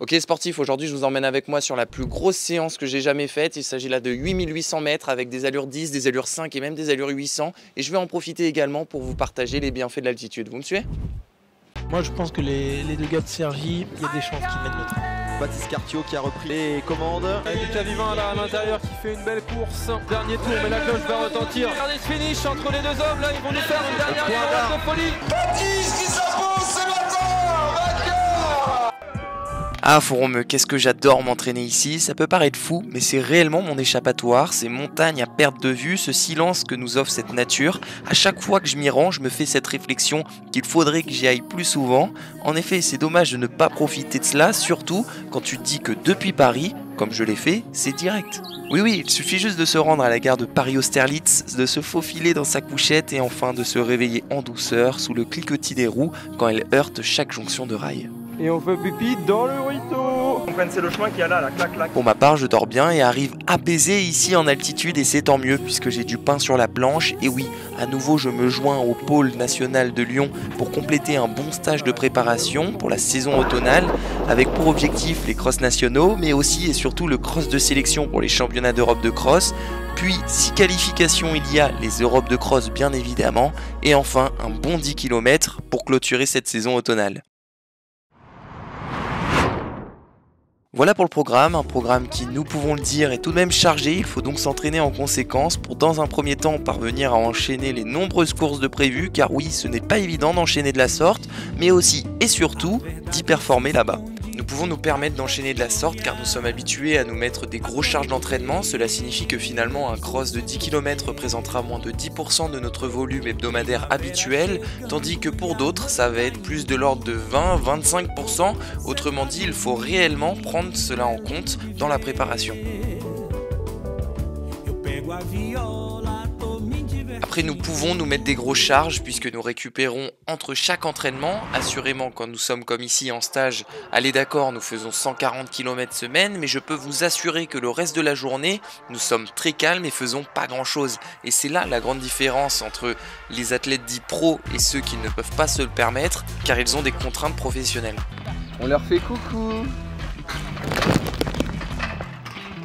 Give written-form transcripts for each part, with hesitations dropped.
Ok sportif, aujourd'hui je vous emmène avec moi sur la plus grosse séance que j'ai jamais faite. Il s'agit là de 8800 mètres avec des allures 10, des allures 5 et même des allures 800. Et je vais en profiter également pour vous partager les bienfaits de l'altitude. Vous me suivez? Moi je pense que les deux gars de Cergy, il y a des chances qu'ils mènent le train. Baptiste Cartiot qui a repris les commandes. Lucas Vivant là à l'intérieur qui fait une belle course. Dernier tour, mais la cloche va retentir. Regardez ce finish entre les deux hommes, là ils vont nous faire une dernière ligne de folie. Baptiste qui s'impose ce matin, vainqueur. Ah Fourromeux, qu'est-ce que j'adore m'entraîner ici. Ça peut paraître fou, mais c'est réellement mon échappatoire. Ces montagnes à perte de vue, ce silence que nous offre cette nature. À chaque fois que je m'y rends, je me fais cette réflexion qu'il faudrait que j'y aille plus souvent. En effet, c'est dommage de ne pas profiter de cela, surtout quand tu te dis que depuis Paris, comme je l'ai fait, c'est direct. Oui, il suffit juste de se rendre à la gare de Paris-Austerlitz, de se faufiler dans sa couchette et enfin de se réveiller en douceur sous le cliquetis des roues quand elles heurtent chaque jonction de rail. Et on fait pipi dans le ruisseau. C'est le chemin qui est là, clac clac. Pour ma part, je dors bien et arrive apaisé ici en altitude et c'est tant mieux puisque j'ai du pain sur la planche. Et oui, à nouveau, je me joins au pôle national de Lyon pour compléter un bon stage de préparation pour la saison automnale avec pour objectif les crosses nationaux, mais aussi et surtout le cross de sélection pour les championnats d'Europe de cross. Puis, si qualification il y a, les Europes de cross bien évidemment. Et enfin, un bon 10 km pour clôturer cette saison automnale. Voilà pour le programme, un programme qui, nous pouvons le dire, est tout de même chargé. Il faut donc s'entraîner en conséquence pour, dans un premier temps, parvenir à enchaîner les nombreuses courses de prévues, car oui, ce n'est pas évident d'enchaîner de la sorte, mais aussi et surtout d'y performer là-bas. Nous pouvons nous permettre d'enchaîner de la sorte car nous sommes habitués à nous mettre des grosses charges d'entraînement. Cela signifie que finalement un cross de 10 km représentera moins de 10% de notre volume hebdomadaire habituel, tandis que pour d'autres ça va être plus de l'ordre de 20-25%. Autrement dit, il faut réellement prendre cela en compte dans la préparation. Après, nous pouvons nous mettre des grosses charges puisque nous récupérons entre chaque entraînement. Assurément, quand nous sommes comme ici en stage, allez d'accord, nous faisons 140 km semaine, mais je peux vous assurer que le reste de la journée, nous sommes très calmes et faisons pas grand chose. Et c'est là la grande différence entre les athlètes dits pros et ceux qui ne peuvent pas se le permettre, car ils ont des contraintes professionnelles. On leur fait coucou.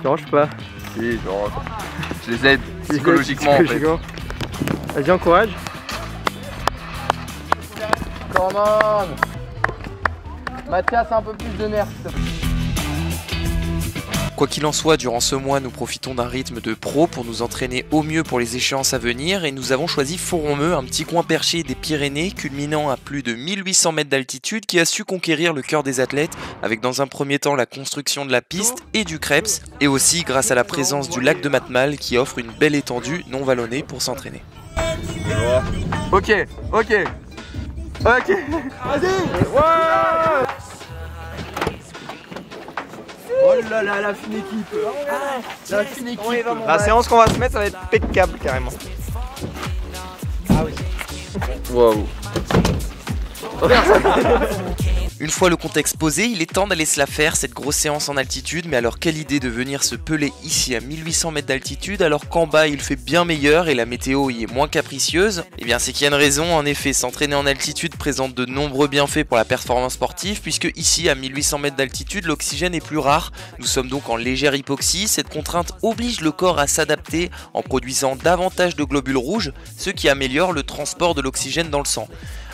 Dérange pas. Si, genre, je les aide psychologiquement en fait. Vas-y, encourage. Come on. Mathias, un peu plus de nerfs. Quoi qu'il en soit, durant ce mois, nous profitons d'un rythme de pro pour nous entraîner au mieux pour les échéances à venir et nous avons choisi Fourromeux, un petit coin perché des Pyrénées, culminant à plus de 1800 mètres d'altitude qui a su conquérir le cœur des athlètes avec dans un premier temps la construction de la piste et du Creps et aussi grâce à la présence du lac de Matmal qui offre une belle étendue non vallonnée pour s'entraîner. Ok. Vas-y. Ouais. Oh là là, la fine équipe. La fine équipe. La séance qu'on va se mettre, ça va être impeccable carrément. Ah oui. Waouh. Une fois le contexte posé, il est temps d'aller se la faire, cette grosse séance en altitude. Mais alors quelle idée de venir se peler ici à 1800 mètres d'altitude alors qu'en bas il fait bien meilleur et la météo y est moins capricieuse? Eh bien c'est qu'il y a une raison, en effet, s'entraîner en altitude présente de nombreux bienfaits pour la performance sportive puisque ici à 1800 mètres d'altitude l'oxygène est plus rare. Nous sommes donc en légère hypoxie, cette contrainte oblige le corps à s'adapter en produisant davantage de globules rouges, ce qui améliore le transport de l'oxygène dans le sang.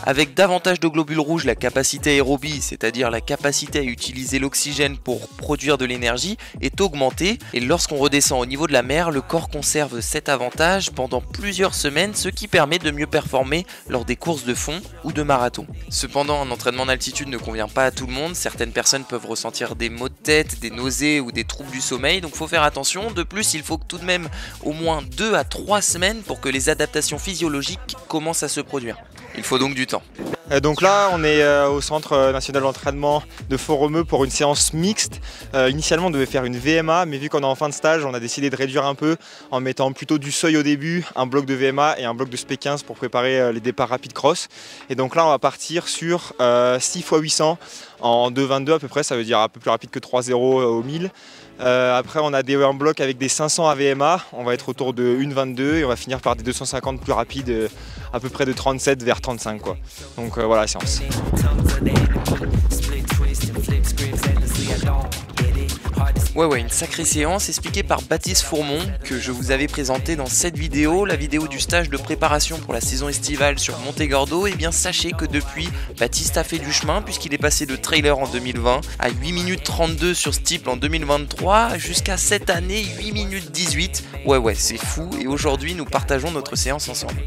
Avec davantage de globules rouges, la capacité aérobie, c'est-à-dire la capacité à utiliser l'oxygène pour produire de l'énergie, est augmentée et lorsqu'on redescend au niveau de la mer, le corps conserve cet avantage pendant plusieurs semaines, ce qui permet de mieux performer lors des courses de fond ou de marathon. Cependant, un entraînement d'altitude ne convient pas à tout le monde, certaines personnes peuvent ressentir des maux de tête, des nausées ou des troubles du sommeil, donc il faut faire attention. De plus, il faut tout de même au moins 2 à 3 semaines pour que les adaptations physiologiques commencent à se produire. Il faut donc du temps. Donc là, on est au Centre National d'Entraînement de Fourromeux pour une séance mixte. Initialement, on devait faire une VMA, mais vu qu'on est en fin de stage, on a décidé de réduire un peu en mettant plutôt du seuil au début, un bloc de VMA et un bloc de SP15 pour préparer les départs rapides cross. Et donc là, on va partir sur 6 x 800 en 2,22 à peu près, ça veut dire un peu plus rapide que 3,0 au 1000. Après on a un bloc avec des 500 à VMA, on va être autour de 1,22 et on va finir par des 250 plus rapides, à peu près de 37 vers 35 quoi. Donc voilà la séance. Ouais, une sacrée séance expliquée par Baptiste Fourmont, que je vous avais présenté dans cette vidéo, la vidéo du stage de préparation pour la saison estivale sur Montegordo. Et bien sachez que depuis, Baptiste a fait du chemin puisqu'il est passé de trailer en 2020 à 8 minutes 32 sur Steeple en 2023 jusqu'à cette année 8 minutes 18. Ouais, c'est fou et aujourd'hui nous partageons notre séance ensemble.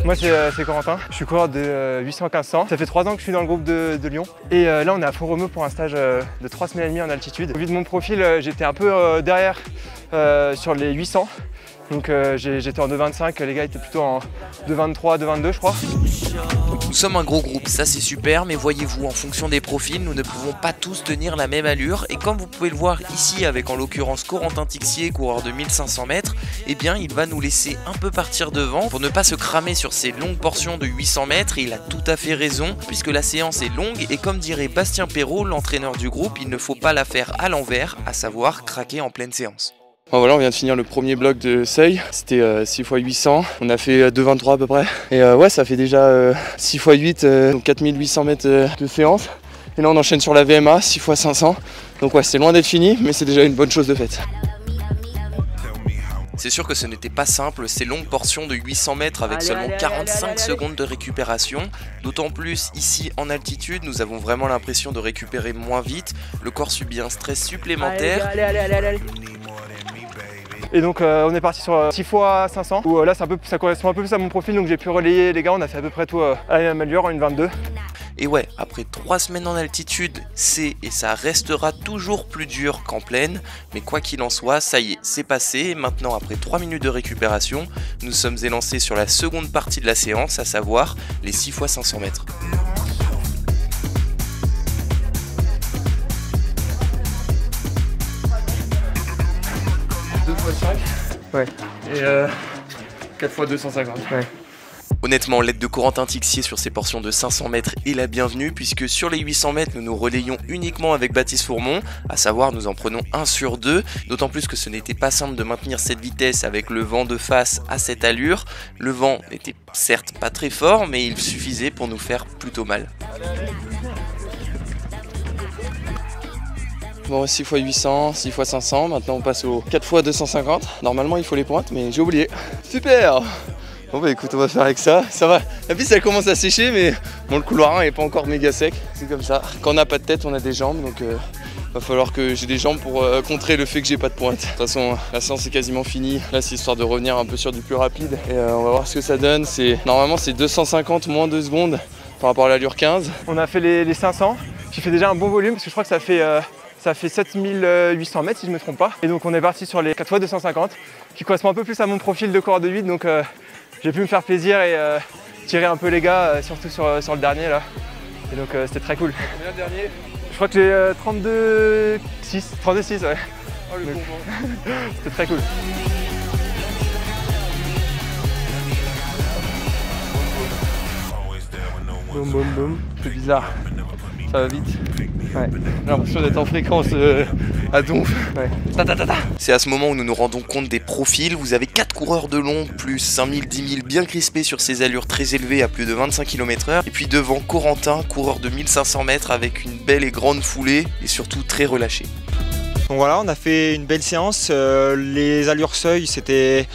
Moi c'est Corentin, je suis coureur de 800-1500. Ça fait 3 ans que je suis dans le groupe de Lyon. Et là on est à Font-Romeu pour un stage de 3 semaines et demie en altitude. Au vu de mon profil, j'étais un peu derrière sur les 800. Donc j'étais en 2,25, les gars étaient plutôt en 2,23, 2,22 je crois. Nous sommes un gros groupe, ça c'est super, mais voyez-vous, en fonction des profils, nous ne pouvons pas tous tenir la même allure. Et comme vous pouvez le voir ici avec en l'occurrence Corentin Tixier, coureur de 1500 mètres, eh bien il va nous laisser un peu partir devant pour ne pas se cramer sur ces longues portions de 800 mètres. Et il a tout à fait raison, puisque la séance est longue et comme dirait Bastien Perrault, l'entraîneur du groupe, il ne faut pas la faire à l'envers, à savoir craquer en pleine séance. Bon, voilà, on vient de finir le premier bloc de seuil, c'était 6 x 800, on a fait 2,23 à peu près. Et ouais, ça fait déjà 6 x 8, donc 4800 mètres de séance. Et là on enchaîne sur la VMA, 6 x 500. Donc ouais, c'est loin d'être fini, mais c'est déjà une bonne chose de faite. C'est sûr que ce n'était pas simple, ces longues portions de 800 mètres avec seulement 45 secondes de récupération. D'autant plus ici en altitude, nous avons vraiment l'impression de récupérer moins vite. Le corps subit un stress supplémentaire. Allez. Et donc on est parti sur 6 x 500 où là ça correspond un peu plus à mon profil, donc j'ai pu relayer les gars, on a fait à peu près tout à la même allure en 1,22. Et ouais, après 3 semaines en altitude, c'est et ça restera toujours plus dur qu'en plaine, mais quoi qu'il en soit, ça y est, c'est passé. Et maintenant, après 3 minutes de récupération, nous sommes élancés sur la seconde partie de la séance, à savoir les 6 x 500 mètres. Ouais. Et 4 x 250. Ouais. Honnêtement, l'aide de Corentin Tixier sur ces portions de 500 mètres est la bienvenue puisque sur les 800 mètres, nous nous relayons uniquement avec Baptiste Fourmont, à savoir nous en prenons 1 sur 2, d'autant plus que ce n'était pas simple de maintenir cette vitesse avec le vent de face à cette allure. Le vent n'était certes pas très fort, mais il suffisait pour nous faire plutôt mal. Bon, 6 x 800, 6 x 500, maintenant on passe au 4 x 250. Normalement il faut les pointes, mais j'ai oublié. Super! Bon bah écoute, on va faire avec ça, ça va. La piste elle commence à sécher, mais bon, le couloir 1 est pas encore méga sec, c'est comme ça. Quand on n'a pas de tête, on a des jambes, donc va falloir que j'ai des jambes pour contrer le fait que j'ai pas de pointe. De toute façon, la séance est quasiment finie. Là c'est histoire de revenir un peu sur du plus rapide et on va voir ce que ça donne. Normalement c'est 250 moins 2 secondes par rapport à l'allure 15. On a fait les 500, j'ai fait déjà un bon volume parce que je crois que ça fait 7800 mètres si je ne me trompe pas. Et donc on est parti sur les 4 x 250 qui correspond un peu plus à mon profil de coureur de 8, donc j'ai pu me faire plaisir et tirer un peu les gars, surtout sur le dernier là. Et donc c'était très cool. Combien le dernier? Je crois que j'ai 32,6 ouais. Oh le bon c'était très cool. Boum boum boum, c'est bizarre. Ça va vite. Ouais. J'ai l'impression d'être en fréquence à donf. Ouais. C'est à ce moment où nous nous rendons compte des profils. Vous avez 4 coureurs de long, plus 5000, 10 000 bien crispés sur ces allures très élevées à plus de 25 km/h. Et puis devant Corentin, coureur de 1500 mètres avec une belle et grande foulée et surtout très relâché. Donc voilà, on a fait une belle séance. Les allures seuil, c'était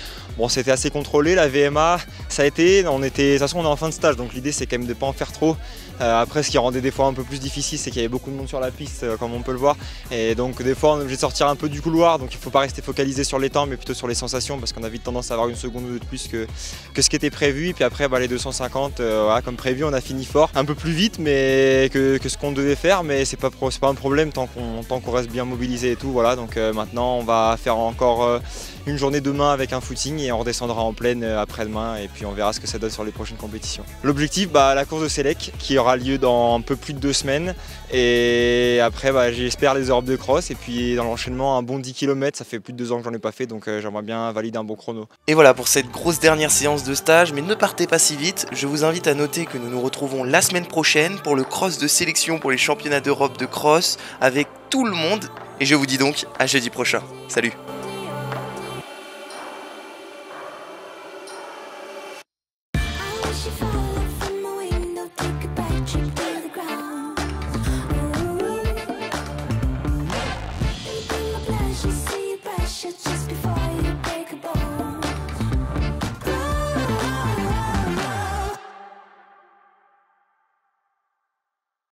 assez contrôlé. La VMA, ça a été. De toute façon, on est en fin de stage, donc l'idée c'est quand même de ne pas en faire trop. Après, ce qui rendait des fois un peu plus difficile, c'est qu'il y avait beaucoup de monde sur la piste, comme on peut le voir. Et donc, des fois, on est obligé de sortir un peu du couloir. Donc, il ne faut pas rester focalisé sur les temps, mais plutôt sur les sensations, parce qu'on a vite tendance à avoir 1 seconde ou 2 de plus que ce qui était prévu. Et puis après, les 250, voilà, comme prévu, on a fini fort. Un peu plus vite mais que ce qu'on devait faire, mais c'est pas un problème tant qu'on reste bien mobilisé et tout. Voilà. Donc, maintenant, on va faire encore une journée demain avec un footing et on redescendra en plaine après-demain. Et puis, on verra ce que ça donne sur les prochaines compétitions. L'objectif, la course de Selec, qui aura lieu dans un peu plus de 2 semaines et après j'espère les Europes de cross et puis dans l'enchaînement un bon 10 km, ça fait plus de 2 ans que j'en ai pas fait, donc j'aimerais bien valider un bon chrono. Et voilà pour cette grosse dernière séance de stage, mais ne partez pas si vite, je vous invite à noter que nous nous retrouvons la semaine prochaine pour le cross de sélection pour les championnats d'Europe de cross avec tout le monde et je vous dis donc à jeudi prochain. Salut!